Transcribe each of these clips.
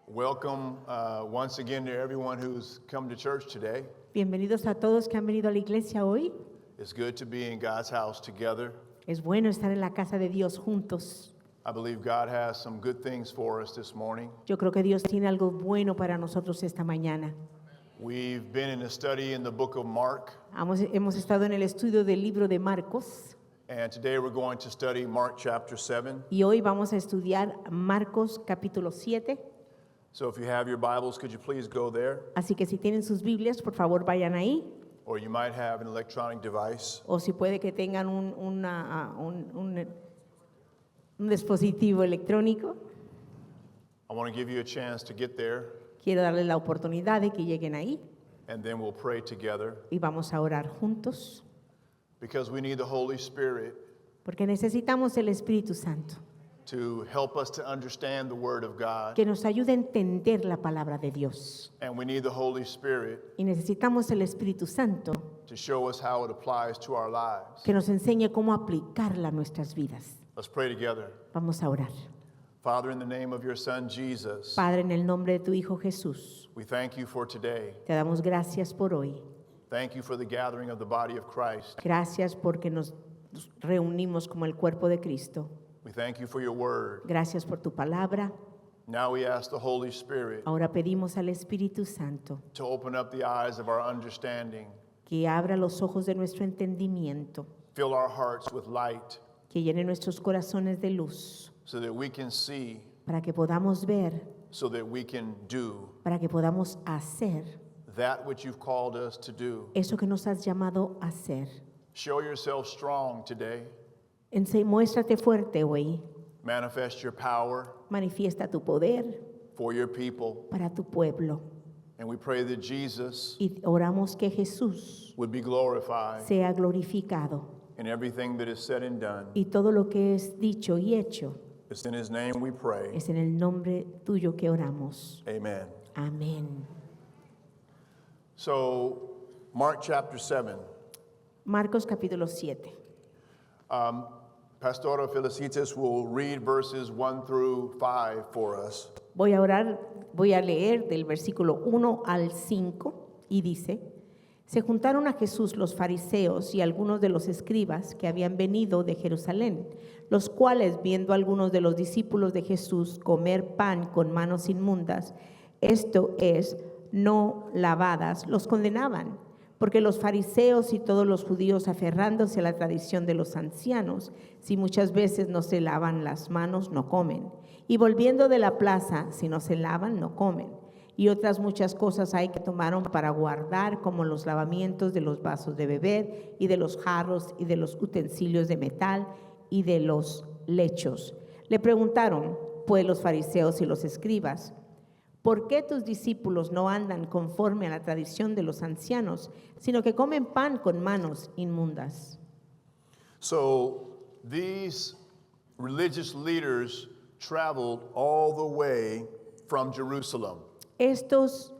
Welcome once again to everyone who's come to church today. Bienvenidos a todos que han venido a la iglesia hoy. It's good to be in God's house together. Es bueno estar en la casa de Dios juntos. I believe God has some good things for us this morning. Yo creo que Dios tiene algo bueno para nosotros esta mañana. We've been in a study in the book of Mark, Hemos estado en el estudio del libro de Marcos and today we're going to study Mark chapter 7. y hoy vamos a estudiar Marcos capítulo 7. So if you have your Bibles, could you please go there? Así que si tienen sus Biblias, por favor vayan ahí. Or you might have an electronic device. O si puede que tengan un dispositivo electrónico. I want to give you a chance to get there, Quiero darles la oportunidad de que lleguen ahí and then we'll pray together y vamos a orar juntos. because we need the Holy Spirit Porque necesitamos el Espíritu Santo to help us to understand the Word of God. que nos ayude a entender la palabra de Dios. And we need the Holy Spirit Y necesitamos el Espíritu Santo to show us how it applies to our lives. que nos enseñe cómo aplicarla a nuestras vidas. Let's pray together. Vamos a orar. Father, in the name of your Son, Jesus, Padre, en el nombre de tu Hijo Jesús, we thank you for today. te damos gracias por hoy. Thank you for the gathering of the body of Christ. Gracias porque nos reunimos como el cuerpo de Cristo. We thank you for your word. Gracias por tu palabra. Now we ask the Holy Spirit Ahora pedimos al Espíritu Santo to open up the eyes of our understanding, que abra los ojos de nuestro entendimiento, fill our hearts with light que llene nuestros corazones de luz, so that we can see, para que podamos ver, so that we can do para que podamos hacer that which you've called us to do. eso que nos has llamado a hacer. Show yourself strong today. Muéstrate fuerte hoy. Manifest your power Manifiesta tu poder for your people. para tu pueblo. And we pray that Jesus Y oramos que Jesús would be glorified sea glorificado. in everything that is said and done. Y todo lo que es dicho y hecho It's in his name we pray. es en el nombre tuyo que oramos. Amen. Amén. So, Mark chapter 7. Marcos capítulo 7. Pastora Felicitas will read verses 1 through 5 for us. Voy a leer del versículo 1 al 5 y dice: Se juntaron a Jesús los fariseos y algunos de los escribas que habían venido de Jerusalén, los cuales, viendo a algunos de los discípulos de Jesús comer pan con manos inmundas, esto es, no lavadas, los condenaban. Porque los fariseos y todos los judíos, aferrándose a la tradición de los ancianos, si muchas veces no se lavan las manos, no comen. Y volviendo de la plaza, si no se lavan, no comen. Y otras muchas cosas hay que tomaron para guardar, como los lavamientos de los vasos de beber, y de los jarros, y de los utensilios de metal, y de los lechos. Le preguntaron, pues, los fariseos y los escribas: ¿por qué tus discípulos no andan conforme a la tradición de los ancianos, sino que comen pan con manos inmundas? So, these religious leaders traveled all the way from Jerusalem. Estos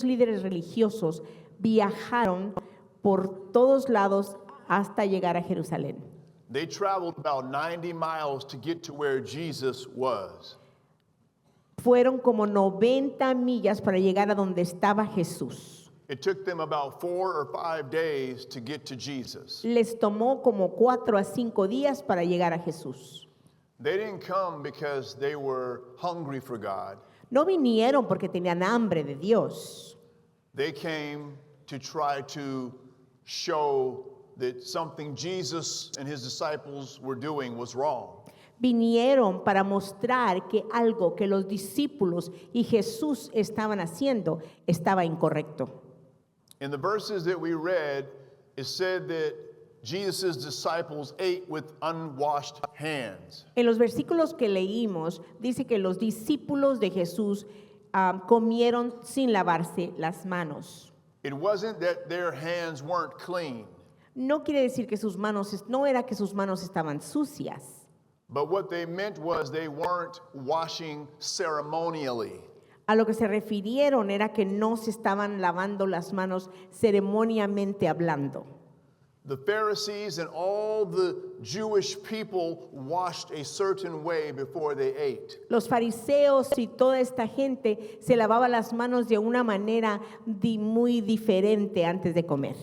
líderes religiosos viajaron por todos lados hasta llegar a Jerusalén. They traveled about 90 miles to get to where Jesus was. Fueron como 90 millas para llegar a donde estaba Jesús. It took them about 4 or 5 days to get to Jesus. Les tomó como 4 a 5 días para llegar a Jesús. They didn't come because they were hungry for God. No vinieron porque tenían hambre de Dios. They came to try to show that something Jesus and his disciples were doing was wrong. Vinieron para mostrar que algo que los discípulos y Jesús estaban haciendo estaba incorrecto. In the verses that we read, it said that Jesus' disciples ate with unwashed hands. En los versículos que leímos, dice que los discípulos de Jesús comieron sin lavarse las manos. It wasn't that their hands weren't clean, No quiere decir que no era que sus manos estaban sucias. but what they meant was they weren't washing ceremonially. A lo que se refirieron era que no se estaban lavando las manos ceremonialmente hablando. the Pharisees and all the Jewish people washed a certain way before they ate. Los fariseos y toda esta gente se lavaba las manos de una manera muy diferente antes de comer.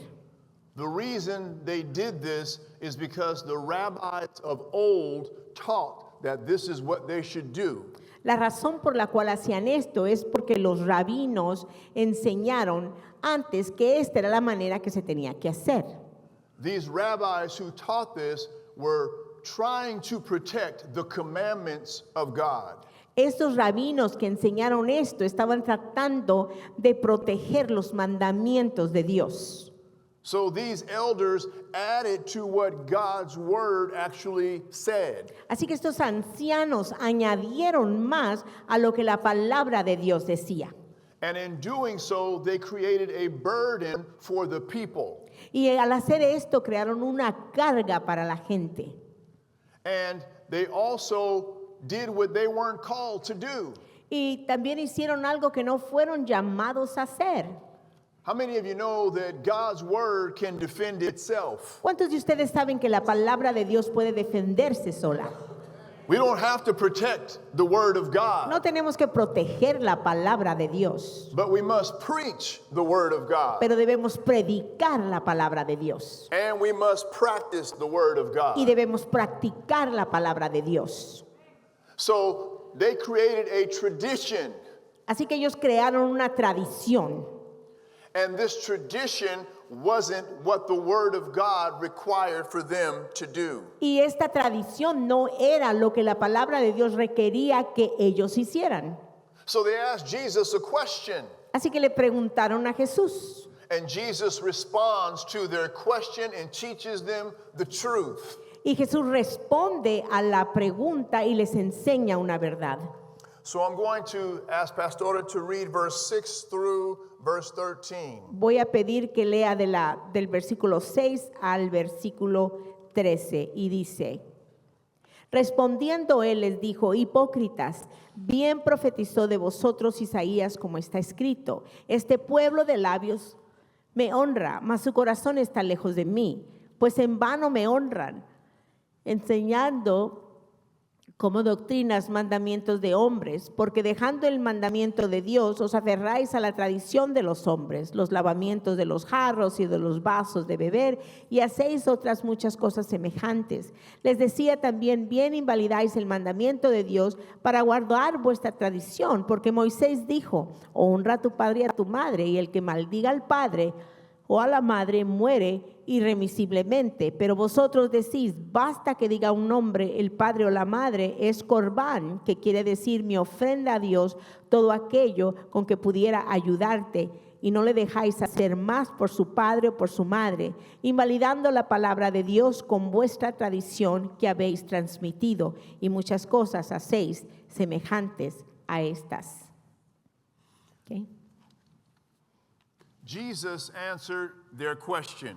The reason they did this is because the rabbis of old taught that this is what they should do. La razón por la cual hacían esto es porque los rabinos enseñaron antes que esta era la manera que se tenía que hacer. These rabbis who taught this were trying to protect the commandments of God. Estos rabinos que enseñaron esto estaban tratando de proteger los mandamientos de Dios. So these elders added to what God's word actually said. Así que estos ancianos añadieron más a lo que la palabra de Dios decía. And in doing so, they created a burden for the people. Y al hacer esto crearon una carga para la gente. And they also did what they weren't called to do. Y también hicieron algo que no fueron llamados a hacer. How many of you know that God's word can defend itself? ¿Cuántos de ustedes saben que la palabra de Dios puede defenderse sola? We don't have to protect the word of God, No tenemos que proteger la palabra de Dios, but we must preach the word of God. pero debemos predicar la palabra de Dios. And we must practice the word of Y God. debemos practicar la palabra de Dios. So they created a tradition, Así que ellos crearon una tradición. and this tradition wasn't what the word of God required for them to do. Y esta tradición no era lo que la palabra de Dios requería que ellos hicieran. So they asked Jesus a question, Así que le preguntaron a Jesús. and Jesus responds to their question and teaches them the truth. Y Jesús responde a la pregunta y les enseña una verdad. So I'm going to ask Pastora to read verse 6 through verse 13. Voy a pedir que lea del versículo 6 al versículo 13 y dice: Respondiendo él les dijo: Hipócritas, bien profetizó de vosotros Isaías como está escrito: Este pueblo de labios me honra, mas su corazón está lejos de mí, pues en vano me honran, enseñando como doctrinas mandamientos de hombres, porque dejando el mandamiento de Dios os aferráis a la tradición de los hombres, los lavamientos de los jarros y de los vasos de beber, y hacéis otras muchas cosas semejantes. Les decía también: bien invalidáis el mandamiento de Dios para guardar vuestra tradición, porque Moisés dijo: honra a tu padre y a tu madre, y el que maldiga al padre o a la madre muere irremisiblemente. Pero vosotros decís: basta que diga un hombre, el padre o la madre es corbán, que quiere decir mi ofrenda a Dios, todo aquello con que pudiera ayudarte, y no le dejáis hacer más por su padre o por su madre, invalidando la palabra de Dios con vuestra tradición que habéis transmitido, y muchas cosas hacéis semejantes a estas. ¿Okay? Jesus answered their question,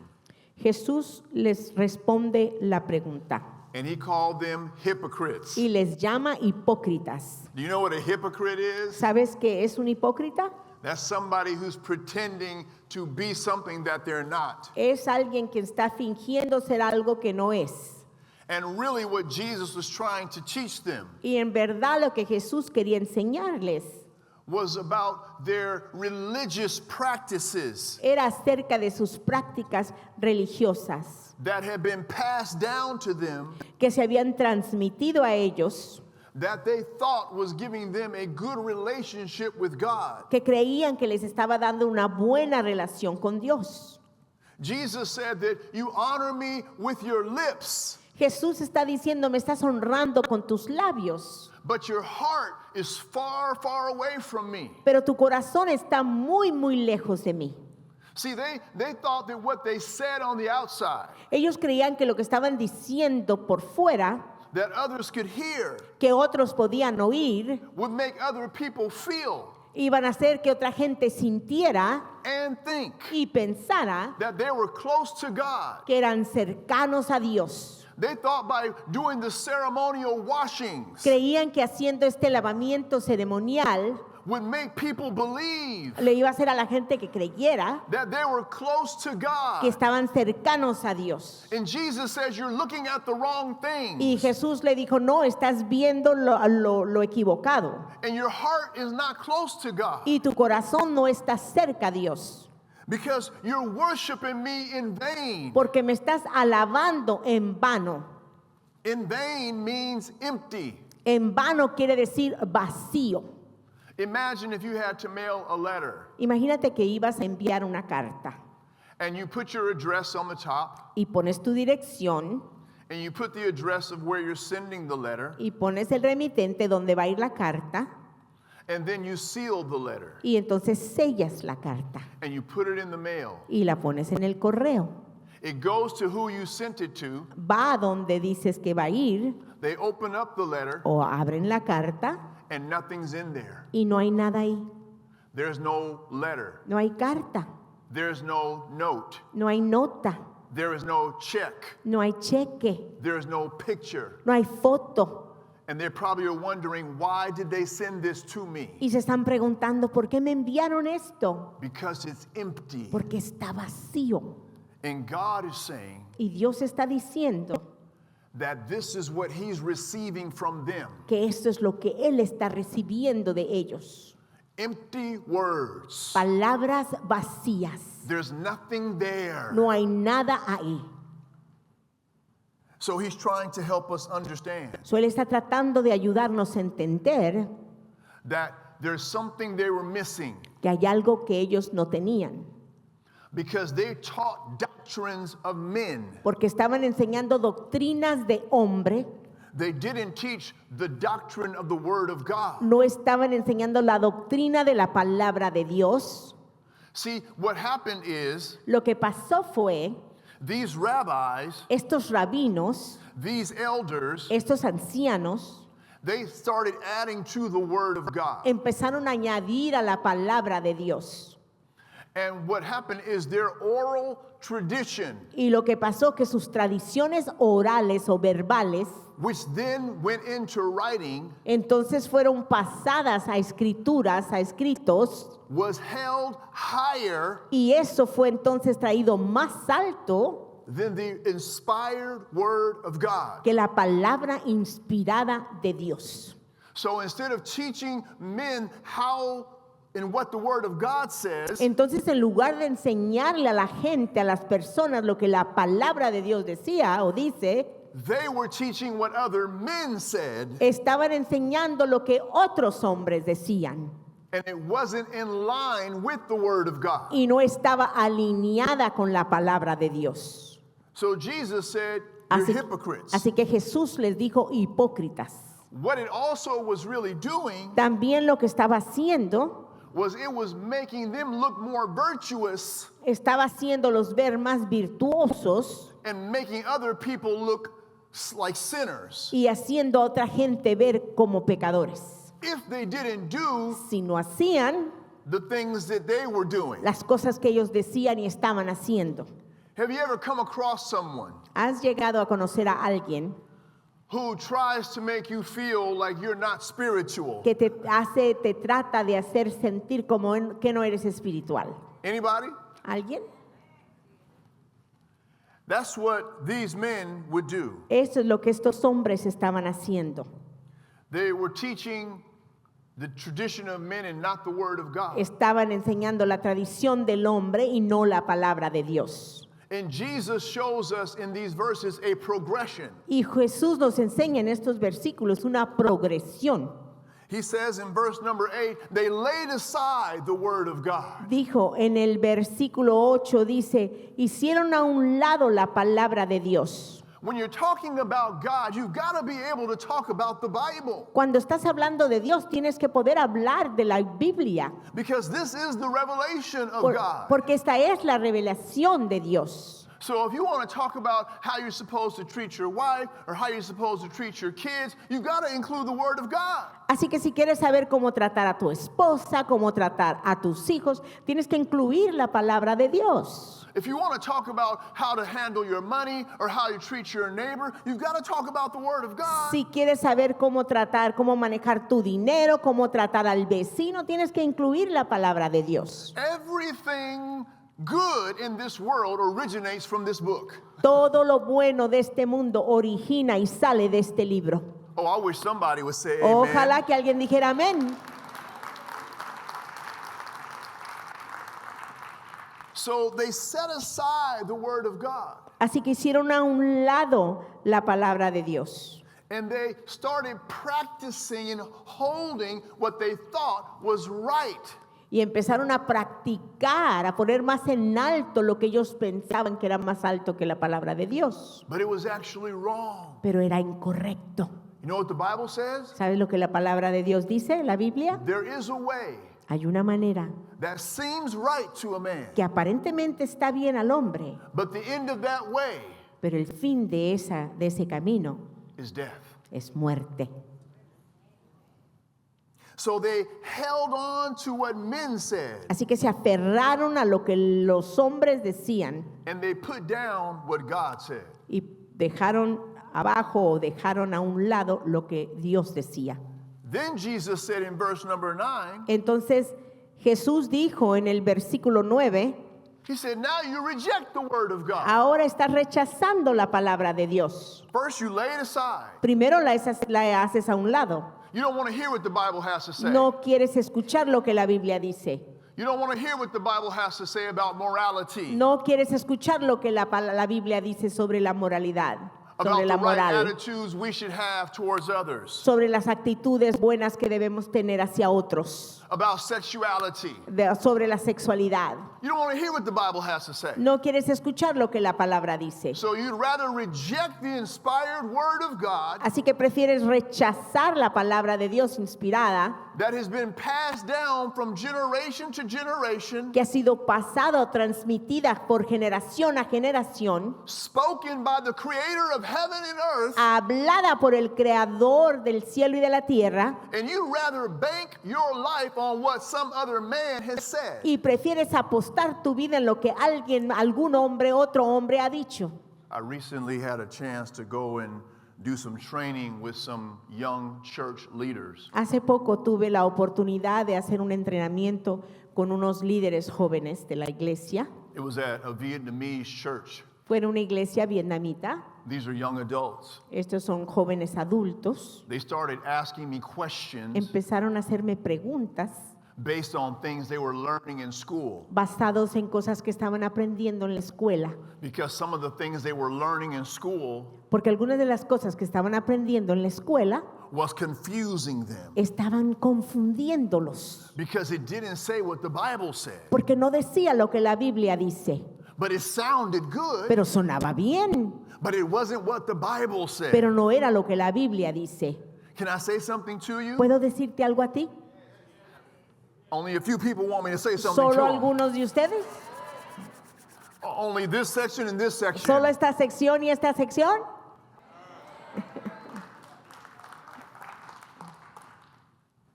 Jesús les responde la pregunta and he called them hypocrites. y les llama hipócritas. Do you know what a hypocrite is? ¿Sabes qué es un hipócrita? That's somebody who's pretending to be something that they're not. Es alguien que está fingiendo ser algo que no es. And really what Jesus was trying to teach them Y en verdad lo que Jesús quería enseñarles was about their religious practices era acerca de sus prácticas religiosas that had been passed down to them, que se habían transmitido a ellos, that they thought was giving them a good relationship with God. que creían que les estaba dando una buena relación con Dios. Jesus said that you honor me with your lips, Jesús está diciendo: me estás honrando con tus labios, but your heart is far, far away from me. pero tu corazón está muy, muy lejos de mí. See, they thought that what they said on the outside, Ellos creían que lo que estaban diciendo por fuera, that others could hear, que otros podían oír, would make other people feel iban a hacer que otra gente sintiera and think y pensara that they were close to God. que eran cercanos a Dios. They thought by doing the ceremonial washings Creían que haciendo este lavamiento ceremonial would make people believe le iba a hacer a la gente que creyera that they were close to que God. estaban cercanos a Dios. And Jesus says, you're looking at the wrong Y things. Jesús le dijo, no, estás viendo lo equivocado. And your heart is not close to God. Y tu corazón no está cerca a Dios. Because you're worshiping me in vain. Porque me estás alabando en vano. In vain means empty. En vano quiere decir vacío. Imagine if you had to mail a letter Imagínate que ibas a enviar una carta and you put your address on the top y pones tu dirección and you put the address of where you're sending the letter y pones el remitente donde va a ir la carta and then you seal the letter y entonces sellas la carta and you put it in the mail. y la pones en el correo. It goes to who you sent it to. Va a donde dices que va a ir They open up the letter o abren la carta and nothing's in there. y no hay nada ahí. There's no letter. No hay carta, There's no note. no hay nota, There is no check. no hay cheque, There is no picture. no hay foto. And they probably are wondering, why did they send this to me? Y se están preguntando, ¿por qué me enviaron esto? Because it's empty. Porque está vacío. And God is saying Y Dios está diciendo that this is what He's receiving from them. que esto es lo que Él está recibiendo de ellos. Empty words. Palabras vacías. There's nothing there. No hay nada ahí. So He's trying to help us understand So, Él está tratando de ayudarnos a entender that there's something they were missing que hay algo que ellos no tenían. because they taught doctrines of men. Porque estaban enseñando doctrinas de hombre. They didn't teach the doctrine of the Word of God. No estaban enseñando la doctrina de la palabra de Dios. See, what happened is Lo que pasó fue, these rabbis, estos rabinos, these elders, estos ancianos, they started adding to the Word of God. empezaron a añadir a la palabra de Dios. And what happened is their oral tradition, Y lo que pasó que sus tradiciones orales o verbales, which then went into writing, entonces fueron pasadas a escrituras, a escritos, was held higher y eso fue entonces traído más alto than the inspired Word of God. que la palabra inspirada de Dios. So instead of teaching men how and what the Word of God says, Entonces, en lugar de enseñarle a la gente, a las personas, lo que la palabra de Dios decía o dice, they were teaching what other men said, estaban enseñando lo que otros hombres decían and it wasn't in line with the Word of God. y no estaba alineada con la palabra de Dios. So Jesus said, you're Así, hypocrites. así que Jesús les dijo hipócritas. What it also was really doing También lo que estaba haciendo, was it was making them look more virtuous estaba haciéndolos ver más virtuosos and making other people look like sinners y haciendo a otra gente ver como pecadores. if they didn't do Si no hacían the things that they were doing. las cosas que ellos decían y estaban haciendo. Have you ever come across someone ¿Has llegado a conocer a alguien who tries to make you feel like you're not spiritual? que te trata de hacer sentir como que no eres espiritual? Anybody? ¿Alguien? That's what these men would do. Eso es lo que estos hombres estaban haciendo. They were teaching the tradition of men and not the Word of God. Estaban enseñando la tradición del hombre y no la palabra de Dios. And Jesus shows us in these verses a progression. Y Jesús nos enseña en estos versículos una progresión. He says in verse number 8, they laid aside the Word of God. Dijo en el versículo 8, dice, hicieron a un lado la palabra de Dios. When you're talking about God, you've got to be able to talk about the Bible, Cuando estás hablando de Dios, tienes que poder hablar de la Biblia, because this is the revelation of God. porque esta es la revelación de Dios. So if you want to talk about how you're supposed to treat your wife or how you're supposed to treat your kids, you've got to include the Word of God. Así que si quieres saber cómo tratar a tu esposa, cómo tratar a tus hijos, tienes que incluir la palabra de Dios. If you want to talk about how to handle your money or how you treat your neighbor, you've got to talk about the Word of God. Si quieres saber cómo tratar, cómo manejar tu dinero, cómo tratar al vecino, tienes que incluir la palabra de Dios. Everything good in this world originates from this book. Todo lo bueno de este mundo origina y sale de este libro. Oh, I wish somebody would say amen. Ojalá que alguien dijera amén. So they set aside the Word of God Así que hicieron a un lado la palabra de Dios. and they started practicing and holding what they thought was right. Y empezaron a practicar, a poner más en alto lo que ellos pensaban que era más alto que la palabra de Dios. But it was actually wrong. Pero era incorrecto. You know what the Bible says? ¿Sabes lo que la palabra de Dios dice, la Biblia? There is a way Hay una manera that seems right to a man, que aparentemente está bien al hombre, but the end of that way pero el fin de ese camino is death. es muerte. So they held on to what men said Así que se aferraron a lo que los hombres decían and they put down what God said. y dejaron abajo o dejaron a un lado lo que Dios decía. Then Jesus said in verse number 9, Entonces Jesús dijo en el versículo 9, he said, now you reject the Word of God. ahora estás rechazando la palabra de Dios. First you lay it aside. Primero la haces a un lado. You don't want to hear what the Bible has to say. No quieres escuchar lo que la Biblia dice. You don't want to hear what the Bible has to say about morality, No quieres escuchar lo que la Biblia dice sobre la moralidad, about sobre the la right moral, attitudes we should have towards others, sobre las actitudes buenas que debemos tener hacia otros, about sexuality. sobre la sexualidad. You don't want to hear what the Bible has to say. No quieres escuchar lo que la palabra dice. So you'd rather reject the inspired Word of God Así que prefieres rechazar la palabra de Dios inspirada that has been passed down from generation to generation, que ha sido pasada o transmitida por generación a generación, spoken by the Creator of heaven and earth, hablada por el Creador del cielo y de la tierra, and you'd rather bank your life on what some other man has said. y prefieres apostar tu vida en lo que algún hombre, otro hombre ha dicho. I recently had a chance to go and do some training with some young church leaders. Hace poco tuve la oportunidad de hacer un entrenamiento con unos líderes jóvenes de la iglesia. It was at a Vietnamese church. Fue en una iglesia vietnamita. These are young adults. Estos son jóvenes adultos. They started asking me questions Empezaron a hacerme preguntas based on things they were learning in school, basados en cosas que estaban aprendiendo en la escuela. because some of the things they were learning in school Porque algunas de las cosas que estaban aprendiendo en la escuela was confusing them, estaban confundiéndolos. because it didn't say what the Bible said, Porque no decía lo que la Biblia dice. but it sounded good, Pero sonaba bien. but it wasn't what the Bible said. Pero no era lo que la Biblia dice. Can I say something to you? ¿Puedo decirte algo a ti? Only a few people want me to say something ¿Solo to them. algunos de ustedes? Only this section and this section. ¿Solo esta sección y esta sección?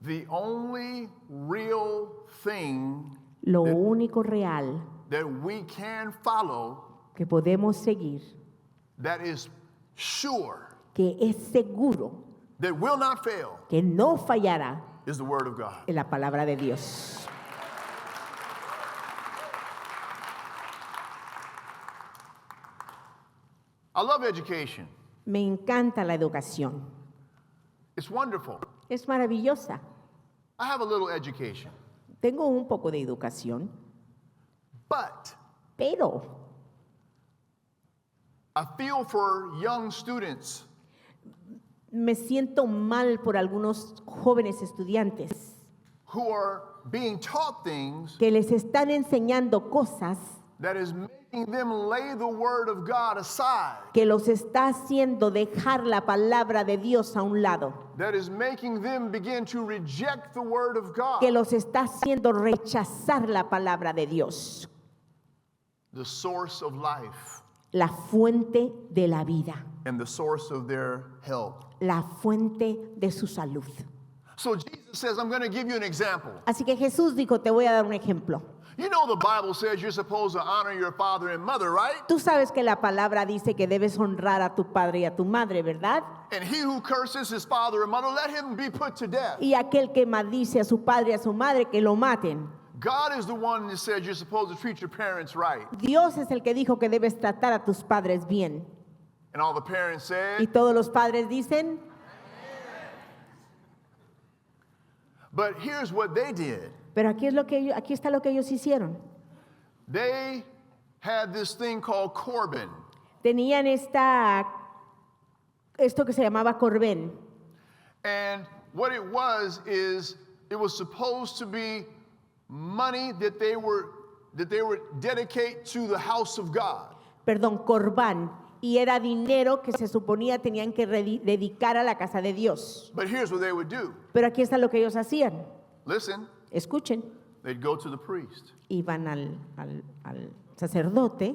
The only real thing Lo único real that we can follow que podemos seguir, that is sure, que es seguro, that will not fail, que no fallará, is the Word of God. es la palabra de Dios. I love education. Me encanta la educación. It's wonderful. Es maravillosa. I have a little education. Tengo un poco de educación, But pero I feel for young students me siento mal por algunos jóvenes estudiantes who are being taught things que les están enseñando cosas that is making them lay the Word of God aside, que los está haciendo dejar la palabra de Dios a un lado, that is making them begin to reject the Word of God, que los está haciendo rechazar la palabra de Dios, the source of life. la fuente de la vida, and the source of their help. la fuente de su salud. So Jesus says, I'm going to give you an example. Así que Jesús dijo, te voy a dar un ejemplo. You know the Bible says you're supposed to honor your father and mother, right? Tú sabes que la palabra dice que debes honrar a tu padre y a tu madre, ¿verdad? And he who curses his father and mother, let him be put to death. Y aquel que maldice a su padre y a su madre, que lo maten. God is the one that said you're supposed to treat your parents right. Dios es el que dijo que debes tratar a tus padres bien. And all the parents Y said, todos los padres dicen, but here's what they did. pero aquí está lo que ellos hicieron. They had this thing called Corban. Tenían esto que se llamaba Corbén. And what it was is it was supposed to be money that they were dedicate to the house of God. Perdón, Corbán. Y era dinero que se suponía tenían que dedicar a la casa de Dios. But here's what they would do. Pero aquí está lo que ellos hacían. Listen, Escuchen. they'd go to the priest Iban al sacerdote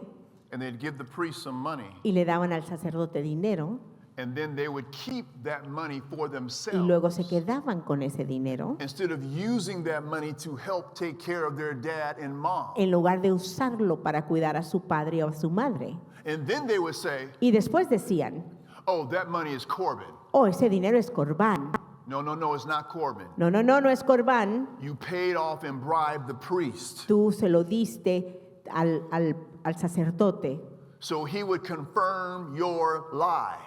and they'd give the priest some money. y le daban al sacerdote dinero And then they would keep that money for y themselves. luego se quedaban con ese dinero Instead of using that money to help take care of their dad and mom. en lugar de usarlo para cuidar a su padre o a su madre. And then they would say, Y después decían, oh, that money is Corban. oh, ese dinero es Corbán. No, it's not Corban. No es Corbán. You paid off and bribed the priest. Tú se lo diste al sacerdote So he would confirm your lie.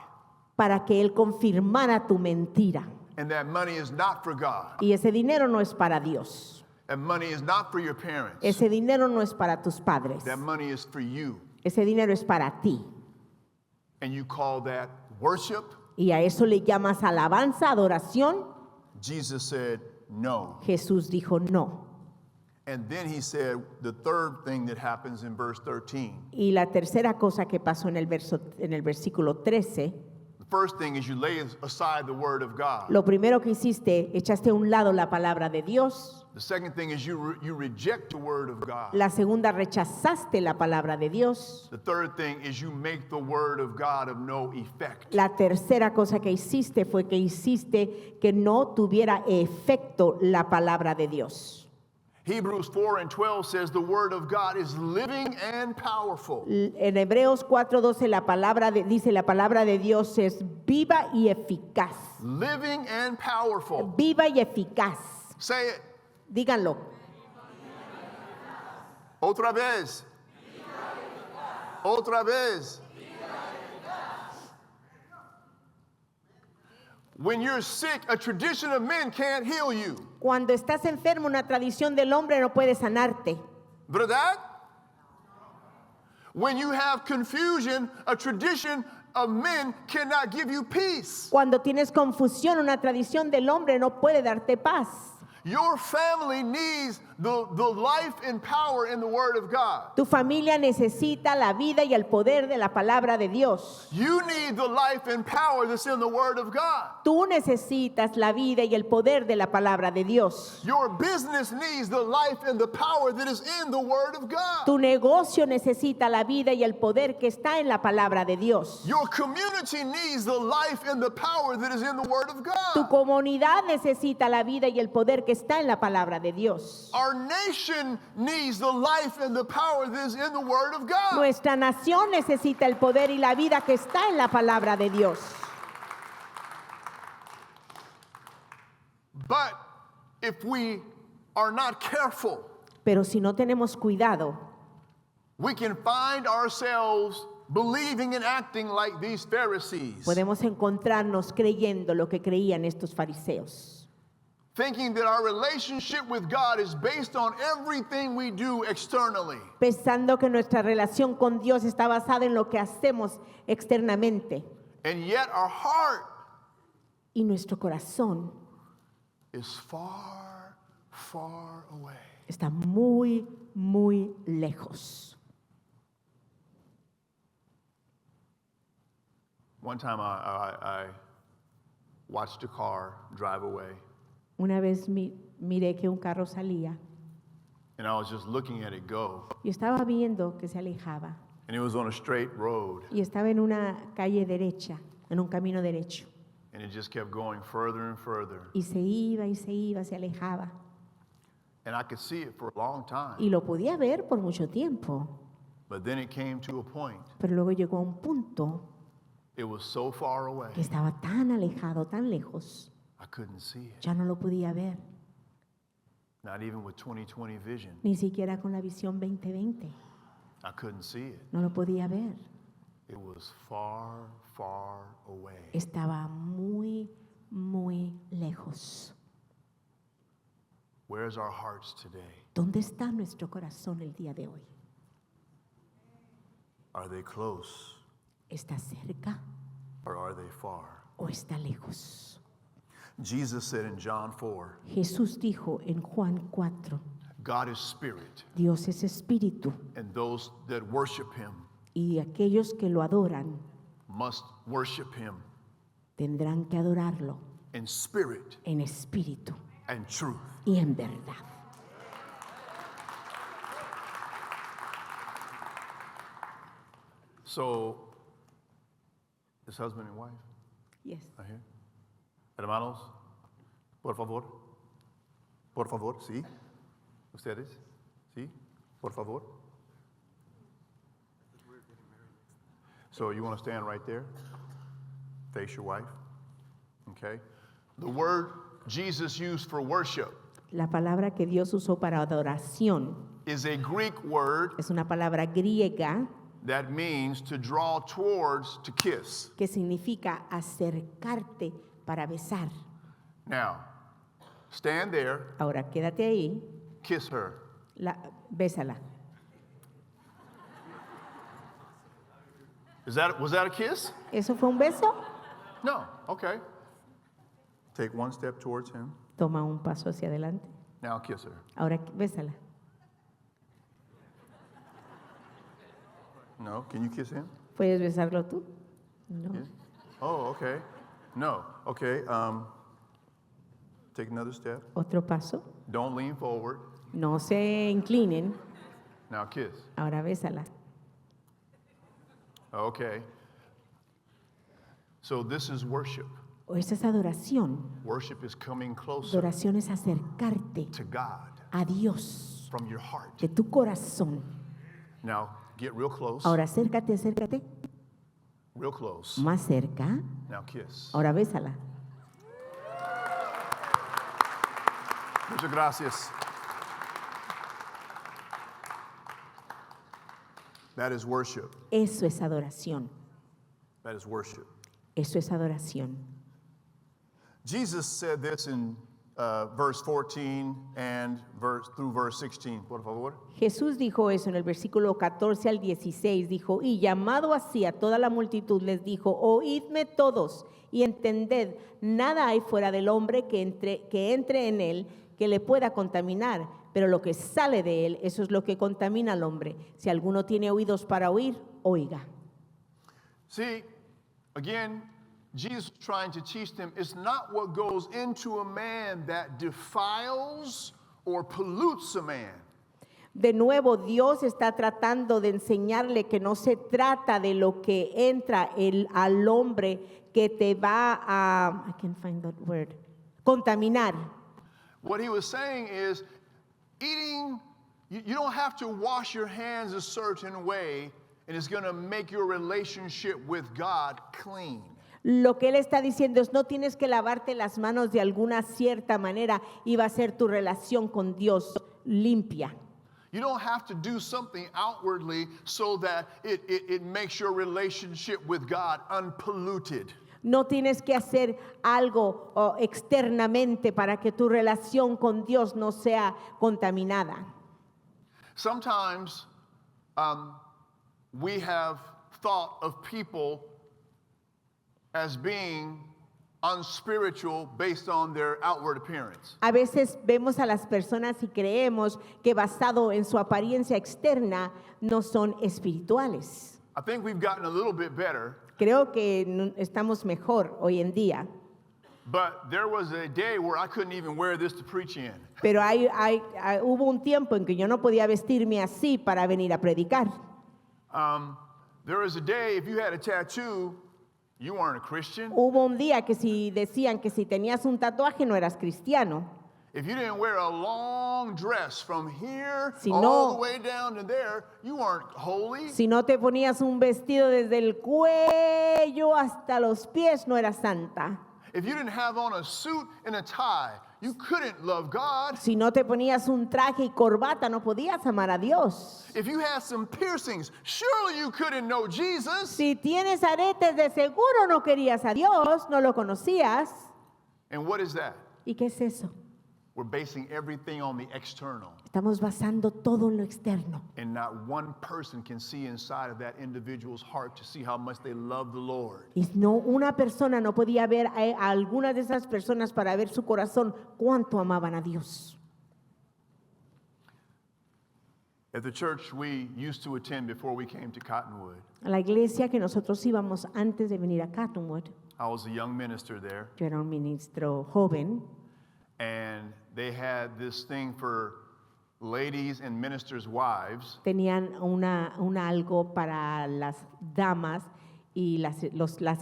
para que él confirmara tu mentira. And that money is not for God. Y ese dinero no es para Dios. That money is not for your parents. Ese dinero no es para tus padres. That money is for you. Ese dinero es para ti. And you call that worship? Y a eso le llamas alabanza, adoración. Jesus said, no. Jesús dijo no. And then he said the third thing that happens in verse 13. Y la tercera cosa que pasó en el versículo 13, The first thing is you lay aside the word of God. lo primero que hiciste, echaste a un lado la palabra de Dios. The second thing is you reject the word of God. La segunda, rechazaste la palabra de Dios. The third thing is you make the word of God of no effect. La tercera cosa que hiciste fue que hiciste que no tuviera efecto la palabra de Dios. Hebrews 4:12 says the word of God is living and powerful. En Hebreos 4:12 dice la palabra de Dios es viva y eficaz. Living and powerful. Viva y eficaz. Say it. Díganlo. Otra vez. Otra vez. When you're sick, a tradition of men can't heal you. Cuando estás enfermo, una tradición del hombre no puede sanarte. ¿Verdad? When you have confusion, a tradition of men cannot give you peace. Cuando tienes confusión, una tradición del hombre no puede darte paz. Your family needs the life and power in the Word of God. Tu familia necesita la vida y el poder de la palabra de Dios. You need the life and power that's in the Word of God. Tú necesitas la vida y el poder de la palabra de Dios. Your business needs the life and the power that is in the Word of God. Tu negocio necesita la vida y el poder que está en la palabra de Dios. Your community needs the life and the power that is in the Word of Tu God. comunidad necesita la vida y el poder que está en la palabra de Dios. Our nation needs the life and the power that is in the Word of God. Nuestra nación necesita el poder y la vida que está en la palabra de Dios. But if we are not careful, Pero si no tenemos cuidado, we can find ourselves believing and acting like these Pharisees, podemos encontrarnos creyendo lo que creían estos fariseos, thinking that our relationship with God is based on everything we do externally. pensando que nuestra relación con Dios está basada en lo que hacemos externamente. And yet our heart Y nuestro corazón is far, far away. está muy, muy lejos. One time I watched a car drive away, Una vez miré que un carro salía and I was just looking at it go. y estaba viendo que se alejaba. And And it was on a straight road. y estaba en una calle derecha, en un camino derecho. And it just kept going further and further. Y se iba y se iba, se alejaba. And I could see it for a long time. Y lo podía ver por mucho tiempo, But then it came to a point. pero luego llegó a un punto It was so far away. que estaba tan alejado, tan lejos, I couldn't see it. ya no lo podía ver, Not even with 20/20 vision. ni siquiera con la visión 2020, I couldn't see it. no lo podía ver. It was far, far away. Estaba muy, muy lejos. Where's our hearts today? ¿Dónde está nuestro corazón el día de hoy? Are they close ¿Está cerca or are they far? o está lejos? Jesus said in John 4, Jesús dijo en Juan 4, God is spirit, Dios es espíritu and those that worship him y aquellos que lo adoran must worship him tendrán que adorarlo in spirit en espíritu and truth. y en verdad. So, this husband and wife, Yes. right here. Hermanos, por favor. Por favor, sí. Ustedes, sí. Por favor. So you want to stand right there? Face your wife. Okay. The word Jesus used for worship La palabra que Dios usó para adoración is a Greek word es una palabra griega that means to draw towards, to kiss. que significa acercarte para besar. Now, stand there, Ahora quédate ahí, kiss her. bésala. Was that a kiss? ¿Eso fue un beso? No. Okay. Take one step towards him. Toma un paso hacia adelante. Now kiss her. Ahora bésala. No. Can you kiss him? ¿Puedes besarlo tú? No. Yes. Oh, okay. No. Okay. Take another step. Otro paso. Don't lean forward. No se inclinen. Now kiss. Ahora bésala. Okay. So this is worship. O esa es adoración. Worship is coming closer Adoración es acercarte to God a Dios from your heart. de tu corazón. Now get real close. Ahora acércate, acércate. Real close. Más cerca. Now kiss. Ahora bésala. Muchas gracias. That is worship. Eso es adoración. That is worship. Eso es adoración. Jesus said this in verse 14 and through verse 16. Por favor. Jesús dijo eso en el versículo 14 al 16. Dijo, y llamado así a toda la multitud les dijo, oídme todos y entended, nada hay fuera del hombre que entre en él que le pueda contaminar, pero lo que sale de él, eso es lo que contamina al hombre. Si alguno tiene oídos para oír, oiga. See, again, Jesus was trying to teach them it's not what goes into a man that defiles or pollutes a man. De nuevo, Dios está tratando de enseñarle que no se trata de lo que entra al hombre que te va a, I can't find that word, contaminar. What he was saying is eating, you don't have to wash your hands a certain way and it's going to make your relationship with God clean. Lo que él está diciendo es no tienes que lavarte las manos de alguna cierta manera y va a ser tu relación con Dios limpia. You don't have to do something outwardly so that it makes your relationship with God unpolluted. No tienes que hacer algo externamente para que tu relación con Dios no sea contaminada. Sometimes we have thought of people as being unspiritual based on their outward appearance. A veces vemos a las personas y creemos que basado en su apariencia externa no son espirituales. I think we've gotten a little bit better, Creo que estamos mejor hoy en día, but there was a day where I couldn't even wear this to preach in. pero hubo un tiempo en que yo no podía vestirme así para venir a predicar. There was a day, if you had a tattoo, you weren't a Christian. Hubo un día que si decían que si tenías un tatuaje no eras cristiano. If you didn't wear a long dress from here Si all no- the way down to there, you weren't holy. Si no te ponías un vestido desde el cuello hasta los pies, no eras santa. If you didn't have on a suit and a tie, you couldn't love God. Si no te ponías un traje y corbata, no podías amar a Dios. If you had some piercings, surely you couldn't know Jesus. Si tienes aretes, de seguro no querías a Dios, no lo conocías. And what is that? ¿Y qué es eso? We're basing everything on the external. Estamos basando todo en lo externo. And not one person can see inside of that individual's heart to see how much they love the Lord. Y no, una persona no podía ver a algunas de esas personas para ver su corazón cuánto amaban a Dios. At the church we used to attend before we came to Cottonwood, A la iglesia que nosotros íbamos antes de venir a Cottonwood, I was a young minister there, yo era un ministro joven, and they had this thing for ladies and ministers' wives, tenían un algo para las damas y las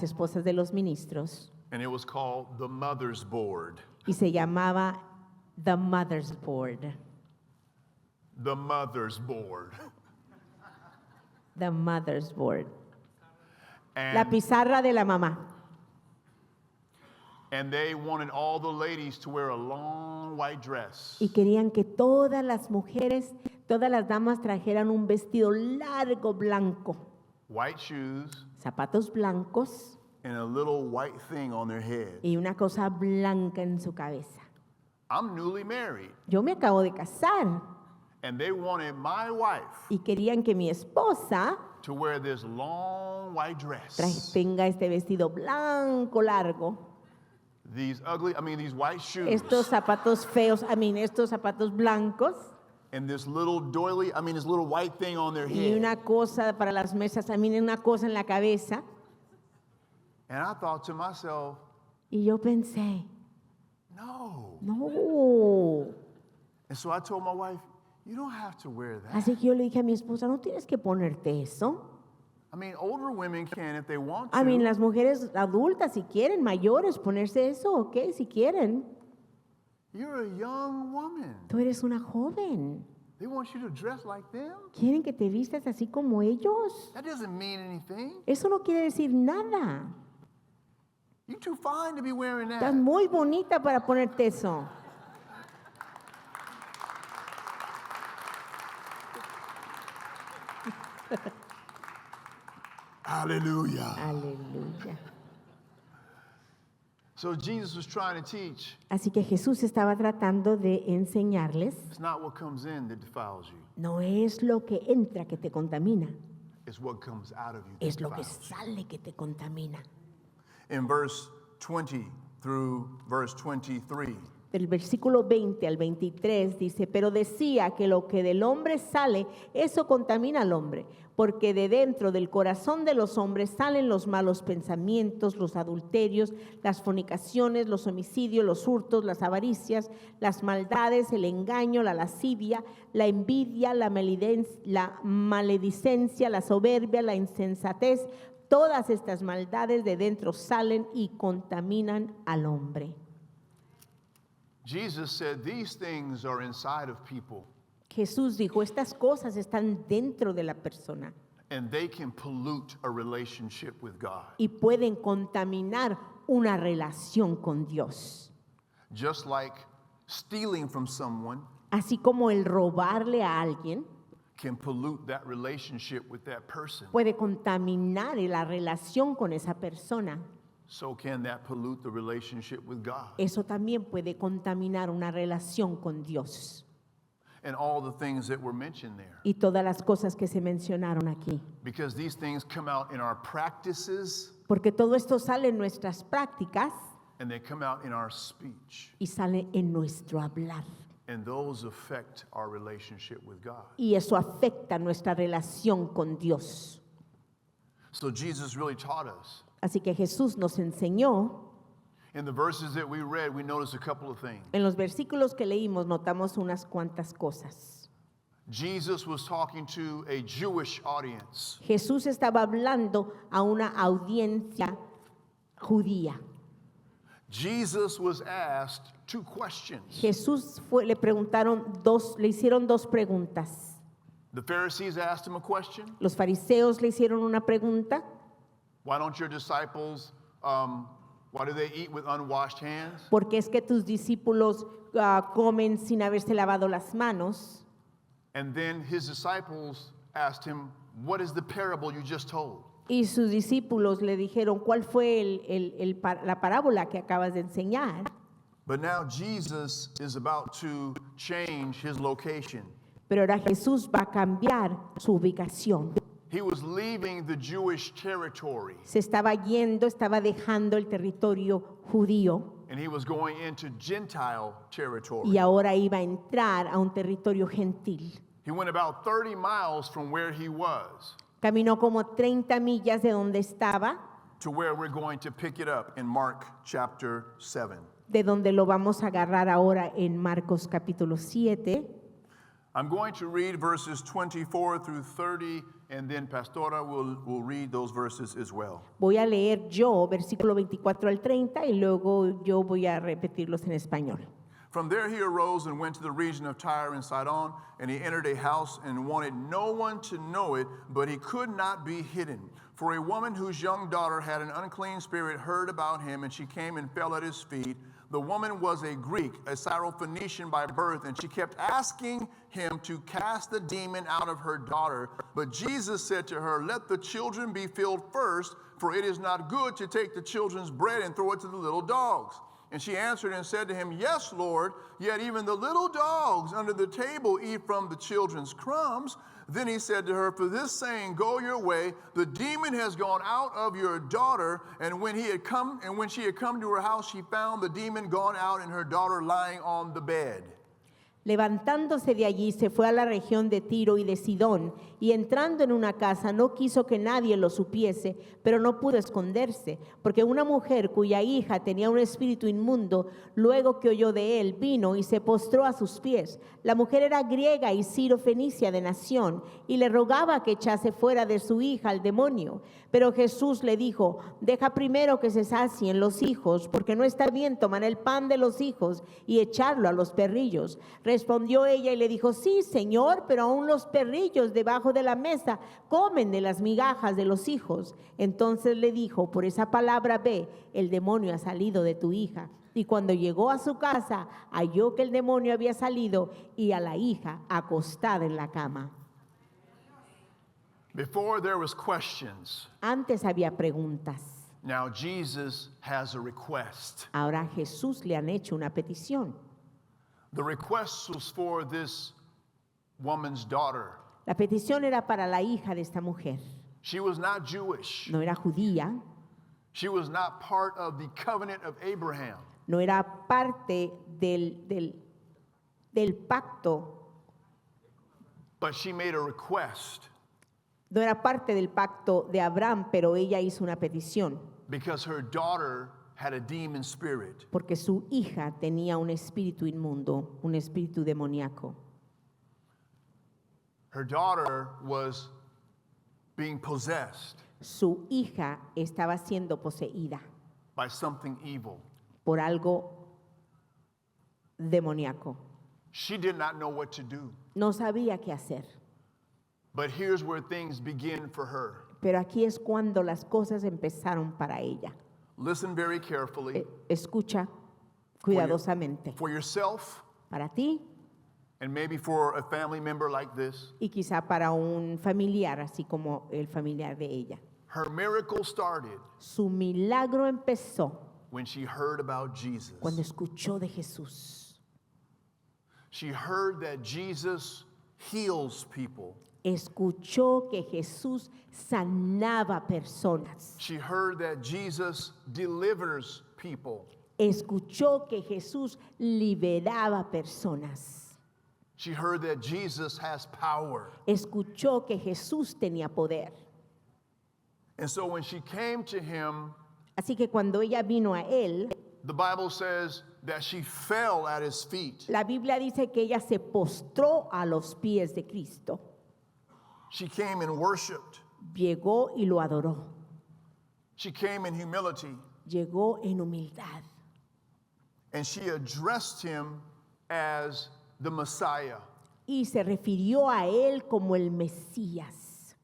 esposas de los ministros, and it was called the Mother's Board. y se llamaba The Mother's Board. The Mother's Board. The Mother's Board. La And, pizarra de la mamá. and they wanted all the ladies to wear a long white dress. Y querían que todas las mujeres, todas las damas trajeran un vestido largo blanco, White shoes, zapatos blancos and a little white thing on their head. y una cosa blanca en su cabeza. I'm newly married, Yo me acabo de casar and they wanted my wife y querían que mi esposa to wear this long white dress. tenga este vestido blanco largo, These white shoes. estos zapatos feos, estos zapatos blancos And this little doily, this little white thing on their y head. una cosa para las mesas, una cosa en la cabeza. And I thought to myself, Y yo pensé, no. no. And so I told my wife, you don't have to wear that. Así que yo le dije a mi esposa, no tienes que ponerte eso. Older women can if they want to. Las mujeres adultas, si quieren, mayores, ponerse eso, ok, si quieren. You're a young woman. Tú eres una joven. They want you to dress like them. ¿Quieren que te vistas así como ellos? That doesn't mean anything. Eso no quiere decir nada. You're too fine to be wearing Estás that. muy bonita para ponerte eso. Hallelujah. Aleluya. So Jesus was trying to teach, Así que Jesús estaba tratando de enseñarles, it's not what comes in that defiles you. no es lo que entra que te contamina, It's what comes out of you that es lo que defiles you. sale que te contamina. In verse 20 through verse 23, Del versículo 20 al 23 dice, pero decía que lo que del hombre sale, eso contamina al hombre, porque de dentro del corazón de los hombres salen los malos pensamientos, los adulterios, las fornicaciones, los homicidios, los hurtos, las avaricias, las maldades, el engaño, la lascivia, la envidia, la maledicencia, la soberbia, la insensatez. Todas estas maldades de dentro salen y contaminan al hombre. Jesus said these things are inside of people Jesús dijo, estas cosas están dentro de la persona and they can pollute a relationship with God. y pueden contaminar una relación con Dios. Just like stealing from someone Así como el robarle a alguien can pollute that relationship with that person, puede contaminar la relación con esa persona, so can that pollute the relationship with God. eso también puede contaminar una relación con Dios. And all the things that were mentioned there. Y todas las cosas que se mencionaron aquí. Because these things come out in our practices Porque todo esto sale en nuestras prácticas and they come out in our speech. y sale en nuestro hablar. And those affect our relationship with God. Y eso afecta nuestra relación con Dios. So Jesus really taught us. Así que Jesús nos enseñó. In the verses that we read, we noticed a couple of things. En los versículos que leímos notamos unas cuantas cosas. Jesus was talking to a Jewish audience. Jesús estaba hablando a una audiencia judía. Jesus was asked two questions. Le hicieron dos preguntas. The Pharisees asked him a question. Los fariseos le hicieron una pregunta. Why don't your disciples, why do they eat with unwashed hands? ¿Por qué es que tus discípulos comen sin haberse lavado las manos? And then his disciples asked him, what is the parable you just told? Y sus discípulos le dijeron, ¿cuál fue la parábola que acabas de enseñar? But now Jesus is about to change his location. Pero ahora Jesús va a cambiar su ubicación. He was leaving the Jewish territory, Estaba dejando el territorio judío and he was going into Gentile territory. y ahora iba a entrar a un territorio gentil. He went about 30 miles from where he was Caminó como 30 millas de donde estaba, to where we're going to pick it up in Mark chapter 7. de donde lo vamos a agarrar ahora en Marcos capítulo 7. I'm going to read verses 24 through 30, and then Pastora will read those verses as well. Voy a leer yo versículo 24 al 30 y luego yo voy a repetirlos en español. From there he arose and went to the region of Tyre and Sidon, and he entered a house and wanted no one to know it, but he could not be hidden. For a woman whose young daughter had an unclean spirit heard about him, and she came and fell at his feet. The woman was a Greek, a Syrophoenician by birth, and she kept asking him to cast the demon out of her daughter. But Jesus said to her, let the children be filled first, for it is not good to take the children's bread and throw it to the little dogs. And she answered and said to him, yes, Lord, yet even the little dogs under the table eat from the children's crumbs. Then he said to her, for this saying, go your way, the demon has gone out of your daughter. And when she had come to her house, she found the demon gone out and her daughter lying on the bed. Levantándose de allí, se fue a la región de Tiro y de Sidón, y entrando en una casa no quiso que nadie lo supiese, pero no pudo esconderse, porque una mujer cuya hija tenía un espíritu inmundo, luego que oyó de él, vino y se postró a sus pies. La mujer era griega y sirofenicia de nación, y le rogaba que echase fuera de su hija al demonio. Pero Jesús le dijo, deja primero que se sacien los hijos, porque no está bien tomar el pan de los hijos y echarlo a los perrillos. Respondió ella y le dijo, sí, Señor, pero aún los perrillos debajo de la mesa comen de las migajas de los hijos. Entonces le dijo, por esa palabra ve, el demonio ha salido de tu hija. Y cuando llegó a su casa, halló que el demonio había salido y a la hija acostada en la cama. Before there was questions, Antes había preguntas. now Jesus has a request. Ahora a Jesús le han hecho una petición. The request was for this woman's daughter. La petición era para la hija de esta mujer. She was not Jewish. No era judía, She was not part of the covenant of Abraham. no era parte del pacto, But she made a request no era parte del pacto de Abraham, pero ella hizo una petición because her daughter had a demon spirit. porque su hija tenía un espíritu inmundo, un espíritu demoníaco. Her daughter was being possessed Su hija estaba siendo poseída by something evil. por algo demoníaco. She did not know what to do. No sabía qué hacer. But here's where things begin for her. Pero aquí es cuando las cosas empezaron para ella. Listen very carefully. Escucha cuidadosamente. For yourself, Para ti and maybe for a family member like this, y quizá para un familiar, así como el familiar de ella. her miracle started Su milagro empezó when she heard about Jesus. cuando escuchó de Jesús. She heard that Jesus heals people. Escuchó que Jesús sanaba personas. She heard that Jesus delivers people. Escuchó que Jesús liberaba personas. She heard that Jesus has power. Escuchó que Jesús tenía poder. And so when she came to him, Así que cuando ella vino a él, the Bible says that she fell at his feet. La Biblia dice que ella se postró a los pies de Cristo. She came and worshiped. Llegó y lo adoró. She came in humility. Llegó en humildad. And she addressed him as the Messiah. Y se refirió a él como el Mesías.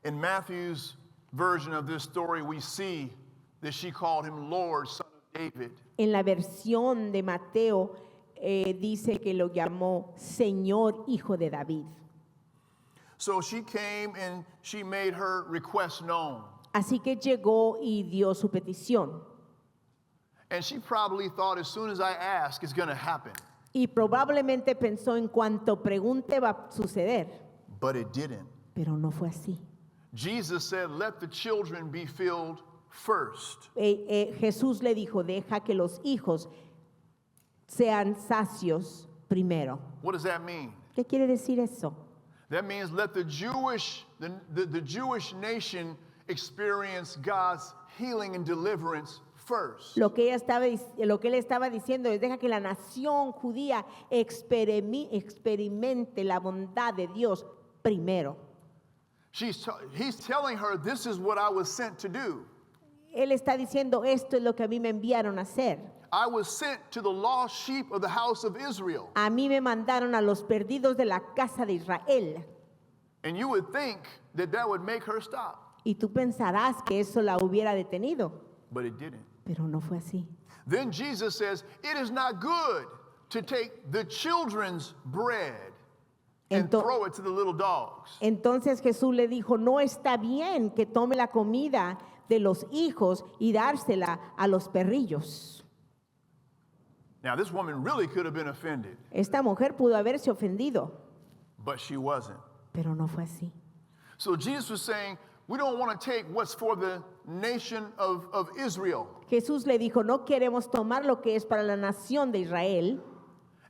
In Matthew's version of this story, we see that she called him Lord, Son of David. En la versión de Mateo dice que lo llamó Señor, Hijo de David. So she came and she made her request known. Así que llegó y dio su petición. And she probably thought, as soon as I ask, it's going to happen. Y probablemente pensó en cuanto pregunte va a suceder, But it didn't. pero no fue así. Jesus said, let the children be filled first. Jesús le dijo, deja que los hijos sean sacios primero. What does that mean? ¿Qué quiere decir eso? That means let the Jewish nation experience God's healing and deliverance first. Lo que él estaba diciendo es, deja que la nación judía experimente la bondad de Dios primero. He's telling her, this is what I was sent to do. Él está diciendo, esto es lo que a mí me enviaron a hacer. I was sent to the lost sheep of the house of Israel. A mí me mandaron a los perdidos de la casa de Israel. And you would think that that would make her stop. Y tú pensarás que eso la hubiera detenido, But it didn't. pero no fue así. Then Jesus says, it is not good to take the children's bread and Ento- throw it to the little dogs. Entonces Jesús le dijo, no está bien que tome la comida de los hijos y dársela a los perrillos. Now, this woman really could have been offended, Esta mujer pudo haberse ofendido, but she wasn't. pero no fue así. So Jesus was saying, we don't want to take what's for the nation of Israel Jesús le dijo, no queremos tomar lo que es para la nación de Israel